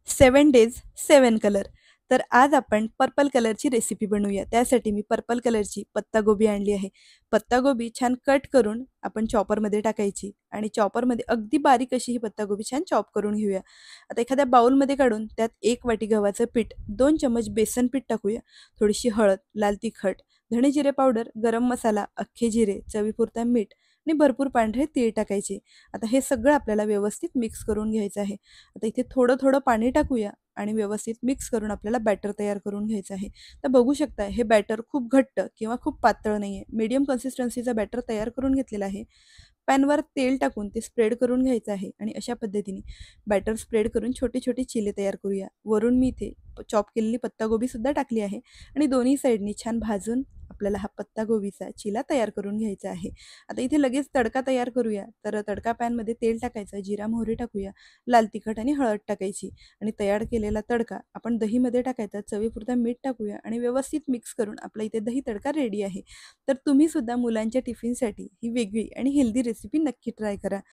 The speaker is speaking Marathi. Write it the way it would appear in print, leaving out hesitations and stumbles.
7 डेज 7 कलर. तर आज आपण पर्पल कलरची रेसिपी बनवूया. त्यासाठी मी पर्पल कलरची पत्तागोबी आणली आहे. पत्तागोबी छान कट करून आपण चॉपरमध्ये टाकायची आणि चॉपरमध्ये अगदी बारीक अशी ही पत्तागोबी छान चॉप करून घेऊया. आता एखाद्या बाउलमध्ये काढून त्यात 1 वाटी गव्हाचं पीठ, 2 चमच बेसन पीठ टाकूया, थोडीशी हळद, लाल तिखट, धणे जिरे पावडर, गरम मसाला, अख्खे जिरे, चवीपुरता मीठ आणि भरपूर पांढरे तीळ टाकायचे. आता हे सगळं आपल्याला व्यवस्थित मिक्स करून घ्यायचं आहे. आता इथे थोडं थोडं पाणी टाकूया आणि व्यवस्थित मिक्स करून आपल्याला बॅटर तयार करून घ्यायचं आहे. तर बघू शकता हे बॅटर खूप घट्ट किंवा खूप पातळ नाही आहे. मीडियम कन्सिस्टन्सीचा बॅटर तयार करून घेतलेला आहे. पॅनवर तेल टाकून ते स्प्रेड करून घ्यायचं आहे आणि अशा पद्धतीने बॅटर स्प्रेड करून छोटे छोटे चिले तयार करूया. वरून मी इथे चॉप केलेली पत्तागोबीसुद्धा टाकली आहे आणि दोन्ही साईडनी छान भाजून आपल्याला हा पत्तागोबीचा चिला तयार करून घ्यायचा आहे. आता इथे लगेच तडका तयार करूया. तर तडका पॅनमध्ये तेल टाकायचं, जिरा मोहरी टाकूया, लाल तिखट आणि हळद टाकायची आणि तयार केलेला तडका आपण दहीमध्ये टाकायचा, चवीपुरतं मीठ टाकूया आणि व्यवस्थित मिक्स करून आपला इथे दही तडका रेडी आहे. तर तुम्ही सुद्धा मुलांच्या टिफिनसाठी ही वेगळी आणि हेल्दी रेसिपी नक्की ट्राय करा.